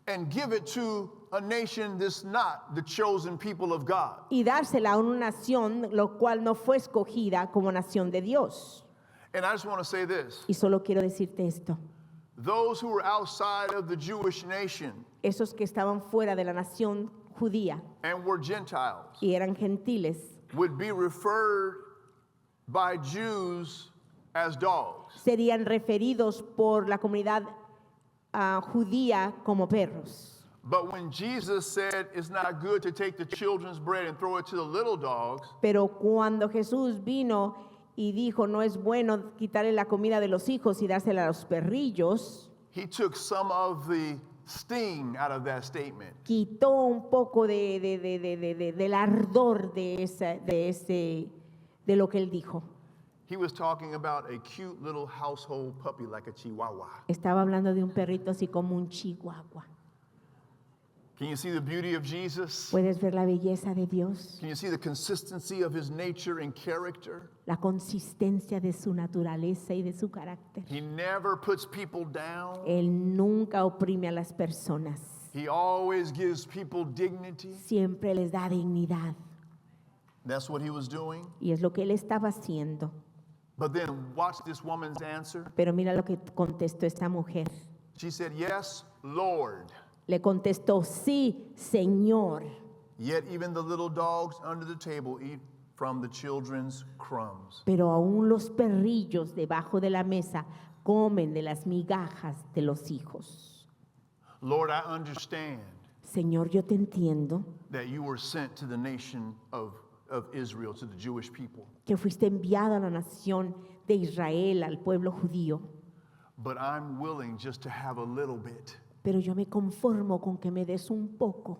and give it to a nation that's not the chosen people of God. y dársela a una nación lo cual no fue escogida como nación de Dios. And I just want to say this. Y solo quiero decirte esto, Those who were outside of the Jewish nation esos que estaban fuera de la nación judía and were Gentiles y eran gentiles, would be referred by Jews as dogs. serían referidos por la comunidad judía como perros. But when Jesus said it's not good to take the children's bread and throw it to the little dogs, Pero cuando Jesús vino y dijo, no es bueno quitarle la comida de los hijos y dársela a los perrillos, he took some of the sting out of that statement. quitó un poco del ardor de lo que él dijo. He was talking about a cute little household puppy like a chihuahua. Estaba hablando de un perrito así como un chihuahua. Can you see the beauty of Jesus? ¿Puedes ver la belleza de Dios? Can you see the consistency of his nature and character? La consistencia de su naturaleza y de su carácter. He never puts people down. Él nunca oprime a las personas. He always gives people dignity. Siempre les da dignidad. That's what he was doing. Y es lo que él estaba haciendo. But then watch this woman's answer. Pero mira lo que contestó esta mujer. She said, "Yes, Lord. Le contestó, sí, Señor. Yet even the little dogs under the table eat from the children's crumbs." Pero aún los perrillos debajo de la mesa comen de las migajas de los hijos. Lord, I understand Señor, yo te entiendo that you were sent to the nation of Israel, to the Jewish people. que fuiste enviado a la nación de Israel, al pueblo judío. But I'm willing just to have a little bit. Pero yo me conformo con que me des un poco.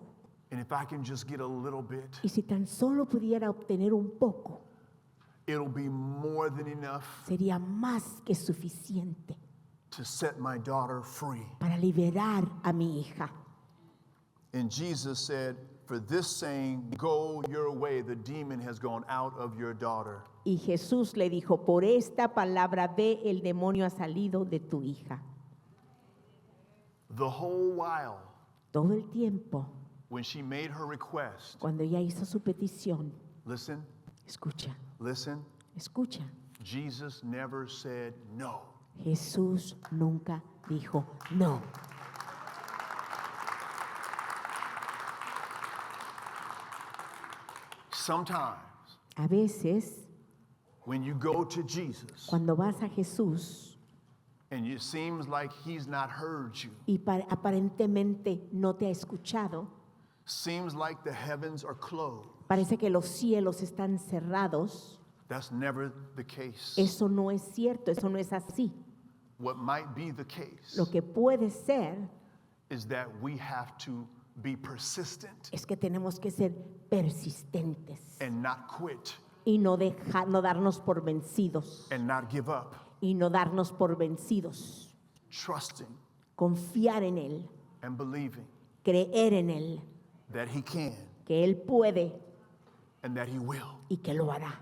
And if I can just get a little bit, Y si tan solo pudiera obtener un poco, it'll be more than enough sería más que suficiente to set my daughter free. para liberar a mi hija. And Jesus said, for this saying, go your way, the demon has gone out of your daughter. Y Jesús le dijo, por esta palabra ve, el demonio ha salido de tu hija. The whole while, Todo el tiempo, when she made her request, cuando ella hizo su petición, listen, escucha, listen, escucha. Jesus never said no. Jesús nunca dijo no. Sometimes, A veces, when you go to Jesus cuando vas a Jesús and it seems like he's not heard you, y aparentemente no te ha escuchado, seems like the heavens are closed, parece que los cielos están cerrados, that's never the case. eso no es cierto, eso no es así. What might be the case Lo que puede ser is that we have to be persistent es que tenemos que ser persistentes and not quit y no darnos por vencidos and not give up, y no darnos por vencidos. trusting Confiar en Él, and believing creer en Él, that he can que Él puede and that he will. y que lo hará.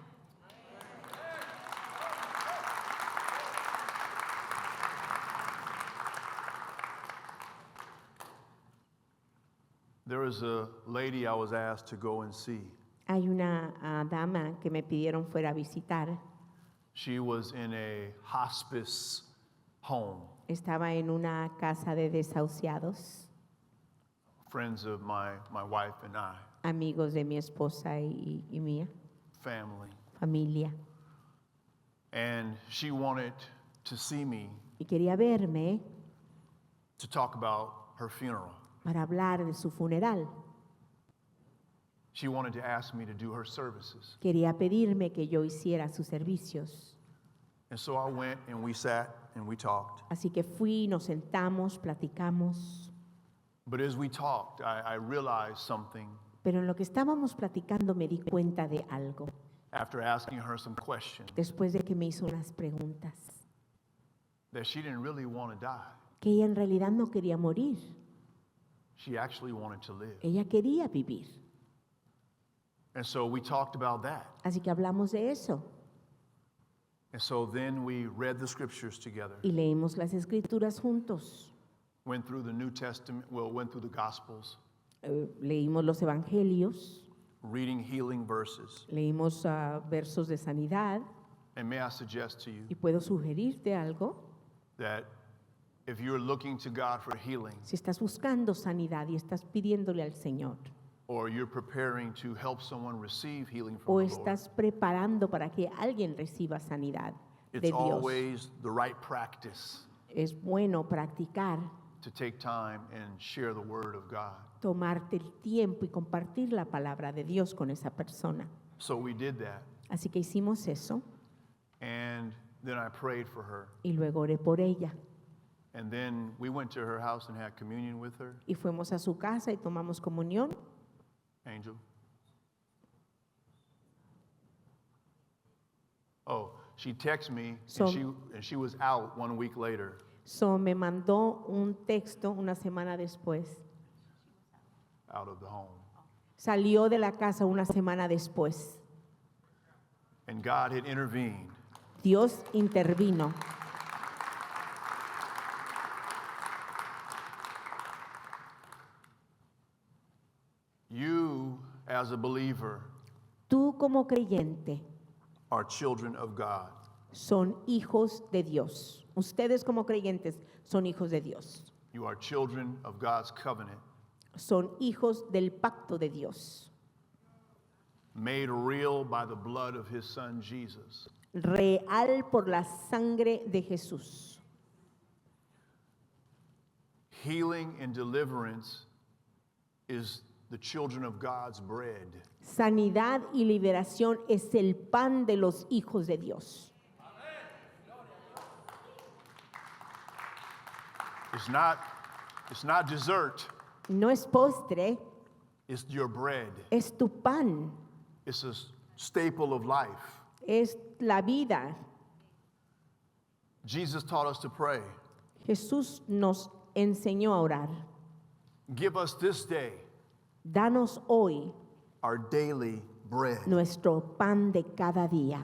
There was a lady I was asked to go and see. Hay una dama que me pidieron fuera a visitar. She was in a hospice home. Estaba en una casa de desahuciados, Friends of my wife and I, amigos de mi esposa y mía, family. familia. And she wanted to see me Y quería verme to talk about her funeral. para hablar de su funeral. She wanted to ask me to do her services. Quería pedirme que yo hiciera sus servicios. And so I went and we sat and we talked. Así que fui, nos sentamos, platicamos. But as we talked, I realized something Pero en lo que estábamos platicando me di cuenta de algo. after asking her some questions, Después de que me hizo unas preguntas. that she didn't really want to die. Que ella en realidad no quería morir. She actually wanted to live. Ella quería vivir. And so we talked about that. Así que hablamos de eso. And so then we read the scriptures together, Y leímos las escrituras juntos. went through the New Testament, went through the Gospels, Leímos los evangelios. reading healing verses. Leímos versos de sanidad. And may I suggest to you Y puedo sugerirte algo. that if you're looking to God for healing, Si estás buscando sanidad y estás pidiéndole al Señor, or you're preparing to help someone receive healing o from the Lord, estás preparando para que alguien reciba sanidad de it's Dios, always the right practice es bueno practicar, to take time and share the word of God. tomarte el tiempo y compartir la palabra de Dios con esa persona. So we did that. Así que hicimos eso And then I prayed for her. y luego oré por ella. And then we went to her house and had communion with her. Y fuimos a su casa y tomamos comunión. Angel. Oh, she texted me So- and she was out 1 week later. So me mandó un texto una semana después. Out of the home. Salió de la casa una semana después. And God had intervened. Dios intervino. You, as a believer, Tú como creyente are children of God. son hijos de Dios. Ustedes como creyentes son hijos de Dios. You are children of God's covenant, Son hijos del pacto de Dios. made real by the blood of his son Jesus. Real por la sangre de Jesús. Healing and deliverance is the children of God's bread. Sanidad y liberación es el pan de los hijos de Dios. It's not dessert, No es postre, it's your bread. es tu pan, It's a staple of life. es la vida. Jesus taught us to pray. Jesús nos enseñó a orar. Give us this day Danos hoy our daily bread. nuestro pan de cada día.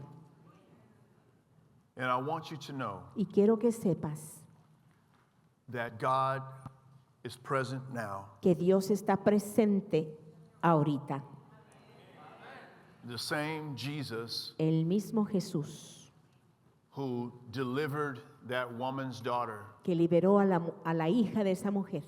And I want you to know Y quiero que sepas that God is present now. que Dios está presente ahorita. The same Jesus El mismo Jesús who delivered that woman's daughter que liberó a la hija de esa mujer,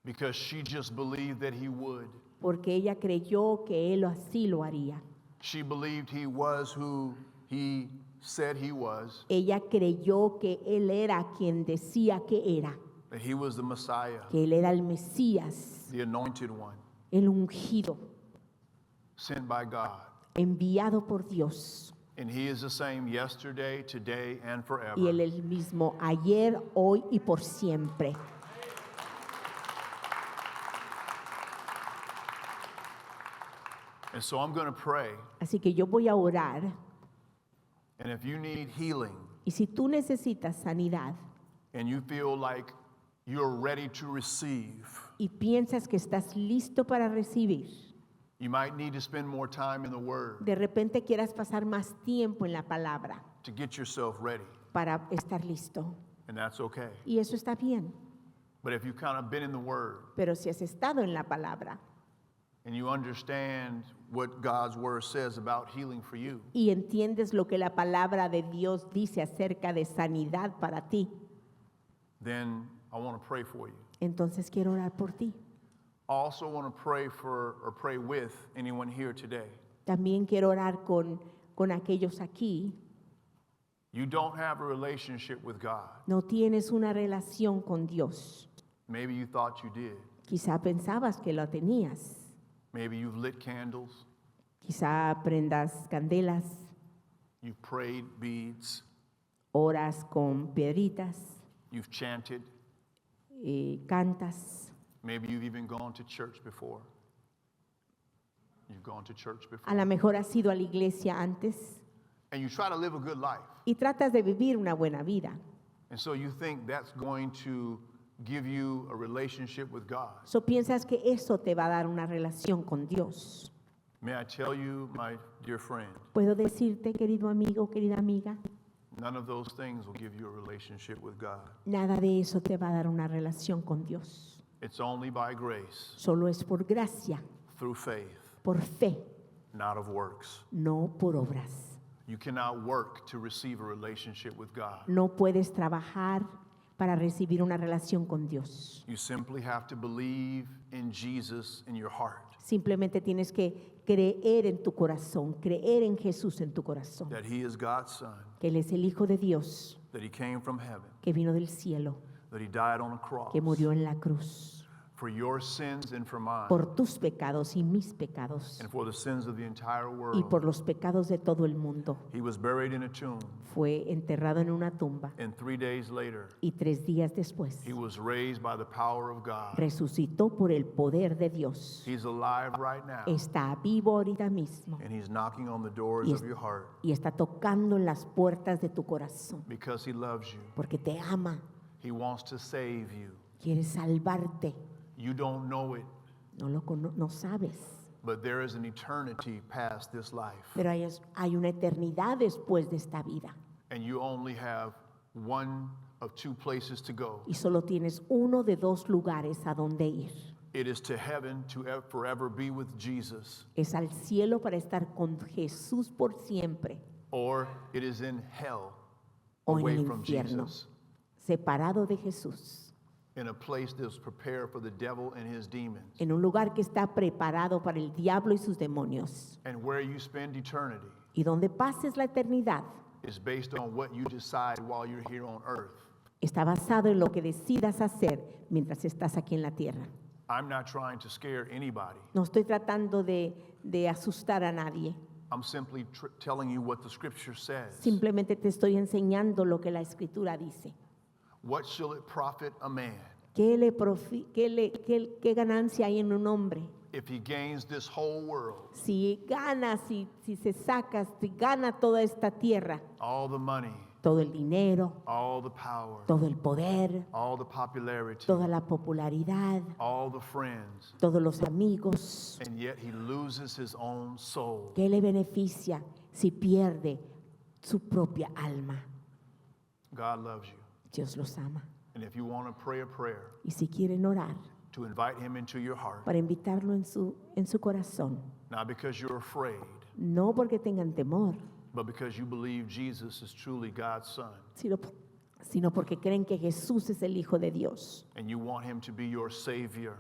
because she just believed that he would. porque ella creyó que él así lo haría. She believed he was who he said he was, Ella creyó que él era quien decía que era, that he was the Messiah, que él era el Mesías, the anointed one, el ungido, sent by God. enviado por Dios. And he is the same yesterday, today, and forever. Y él es el mismo ayer, hoy y por siempre. And so I'm going to pray. Así que yo voy a orar, And if you need healing y si tú necesitas sanidad and you feel like you're ready to receive, y piensas que estás listo para recibir, you might need to spend more time in the Word de repente quieras pasar más tiempo en la palabra to get yourself ready. para estar listo. And that's okay. Y eso está bien. But if you've kind of been in the Word Pero si has estado en la palabra and you understand what God's Word says about healing for you, y entiendes lo que la palabra de Dios dice acerca de sanidad para ti, then I want to pray for you. entonces quiero orar por ti. I also want to pray for or pray with anyone here today. También quiero orar con aquellos aquí. You don't have a relationship with God. No tienes una relación con Dios. Maybe you thought you did. Quizá pensabas que lo tenías. Maybe you've lit candles, Quizá prendas candelas, you've prayed beads, oras con piedritas, you've chanted. cantas. Maybe you've even gone to church before. You've gone to church A before. lo mejor has ido a la iglesia antes And you try to live a good life. y tratas de vivir una buena vida. And so you think that's going to give you a relationship with God. So piensas que eso te va a dar una relación con Dios. May I tell you, my dear friend, Puedo decirte, querido amigo, querida amiga, none of those things will give you a relationship with God. nada de eso te va a dar una relación con Dios. It's only by grace, Solo es por gracia, through faith, por fe, not of works. no por obras. You cannot work to receive a relationship with God. No puedes trabajar para recibir una relación con Dios. You simply have to believe in Jesus in your heart, Simplemente tienes que creer en tu corazón, creer en Jesús en tu corazón, that He is God's Son, que Él es el Hijo de Dios, that He came from heaven, que vino del cielo, that He died on a cross que murió en la cruz, for your sins and for mine, por tus pecados y mis pecados, and for the sins of the entire y world. por los pecados de todo el mundo. He was buried in a tomb, Fue enterrado en una tumba and 3 days later, y 3 días después He was raised by the power of God. resucitó por el poder de Dios. He's alive right now, Está vivo ahorita mismo and He's knocking on the doors y, of your heart y está tocando en las puertas de tu corazón because He loves you. porque te ama, He wants to save you. quiere salvarte. You don't know it, No sabes, but there is an eternity past this life, pero hay una eternidad después de esta vida and you only have one of 2 places to go. y solo tienes uno de 2 lugares a donde ir. It is to heaven to forever be with Jesus, Es al cielo para estar con Jesús por siempre or it is in hell o en away el from infierno, Jesus, separado de Jesús, in a place that's prepared for the devil and his demons. en un lugar que está preparado para el diablo y sus demonios. And where you spend eternity Y donde pases la eternidad is based on what you decide while you're here on earth. está basado en lo que decidas hacer mientras estás aquí en la tierra. I'm not trying to scare anybody. No estoy tratando de asustar a nadie. I'm simply telling you what the scripture says. Simplemente te estoy enseñando lo que la Escritura dice. What shall it profit a man ¿Qué ganancia hay en un hombre? if he gains this whole world, Si gana, si se saca, si gana toda esta tierra, all the money, todo el dinero, all the power, todo el poder, all the popularity, toda la popularidad, all the friends, todos los amigos, and yet he loses his own soul? ¿qué le beneficia si pierde su propia alma? God loves you. Dios los ama. And if you want to pray a prayer Y si quieren orar, to invite him into your heart, para invitarlo en su corazón, not because you're afraid, no porque tengan temor, but because you believe Jesus is truly God's Son, sino porque creen que Jesús es el Hijo de Dios and you want him to be your Savior,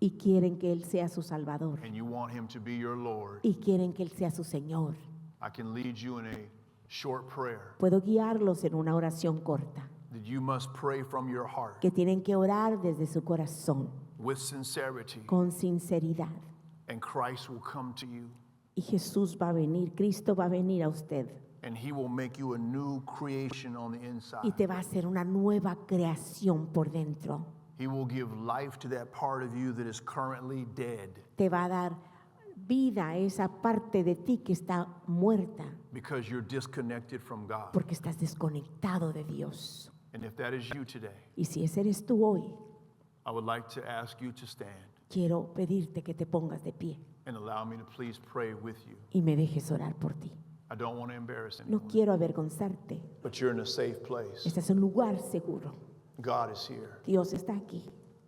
y quieren que Él sea su Salvador and you want him to be your Lord, y quieren que Él sea su Señor. I can lead you in a short prayer Puedo guiarlos en una oración corta, that you must pray from your heart que tienen que orar desde su corazón, with sincerity, con sinceridad. and Christ will come to you, Y Jesús va a venir, Cristo va a venir a usted and he will make you a new creation on the inside. y te va a hacer una nueva creación por dentro. He will give life to that part of you that is currently dead, Te va a dar vida a esa parte de ti que está muerta because you're disconnected from God. porque estás desconectado de Dios. And if that is you today, Y si ese eres tú hoy, I would like to ask you to stand quiero pedirte que te pongas de pie and allow me to please pray with you. y me dejes orar por ti. I don't want to embarrass No anyone, quiero avergonzarte. but you're in a safe place. Este es un lugar seguro. God is here. Dios está aquí.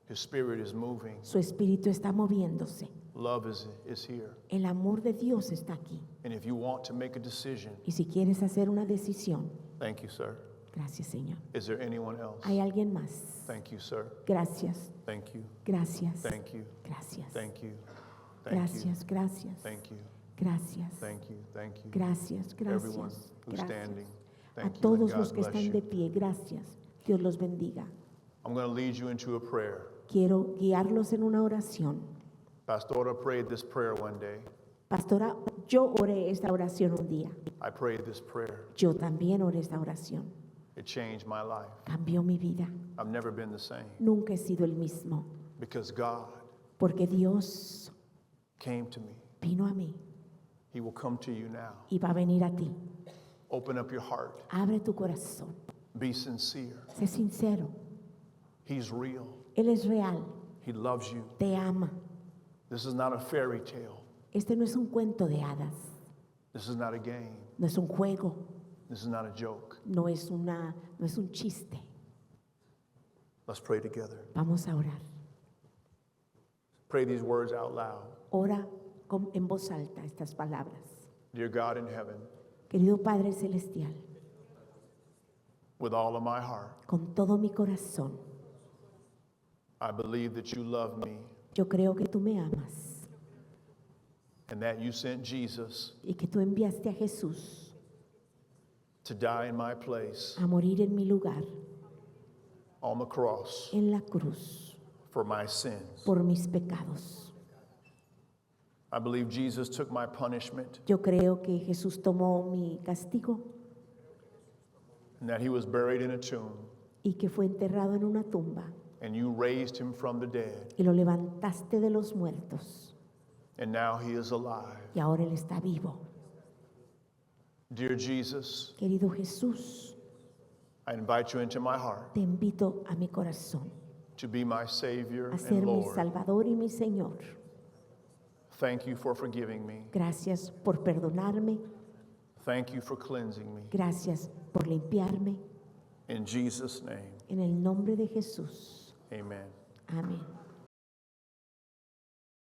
His spirit is moving. Su espíritu está moviéndose. Love is here. El amor de Dios está aquí. And if you want to make a decision, Y si quieres hacer una decisión, thank you, sir. gracias, Señor. Is there anyone else? ¿Hay alguien más? Thank you, sir. Gracias, Thank you. gracias, Thank you. gracias, Thank you. Thank you. gracias, gracias, Thank you. gracias, Thank you. Thank you. gracias, Everyone gracias, who's standing, gracias. A thank you. todos And los God que bless están de you. pie, gracias. Dios los bendiga. I'm going to lead you into a prayer. Quiero guiarlos en una oración. Pastora prayed this prayer one day. Pastora, yo oré esta oración un día. I prayed this prayer. Yo también oré esta oración. It changed my life. Cambió mi vida. I've never been the same Nunca he sido el mismo. because God Porque Dios came to me. vino a mí He will come to you now. y va a venir a ti. Open up your heart. Abre tu corazón. Be sincere. Sé sincero. He's real. Él es real. He loves you. Te ama. This is not a fairy tale. Este no es un cuento de hadas. This is not a game. No es un juego. This is not a joke. No es un chiste. Let's pray together. Vamos a orar. Pray these words out loud. Ora en voz alta estas palabras. Dear God in heaven, Querido Padre Celestial, with all of my heart, con todo mi corazón, I believe that you love me yo creo que tú me amas and that you sent Jesus y que tú enviaste a Jesús to die in my place a morir en mi lugar, on the cross en la cruz, for my sins. por mis pecados. I believe Jesus took my punishment Yo creo que Jesús tomó mi castigo and that he was buried in a tomb y que fue enterrado en una tumba and you raised him from the dead y lo levantaste de los muertos and now he is alive. y ahora Él está vivo. Dear Jesus, Querido Jesús, I invite you into my heart te invito a mi corazón to be my Savior a ser and mi Lord. Salvador y mi Señor. Thank you for forgiving me. Gracias por perdonarme, Thank you for cleansing me. gracias por limpiarme. In Jesus' name, En el nombre de Jesús. amen. Amén.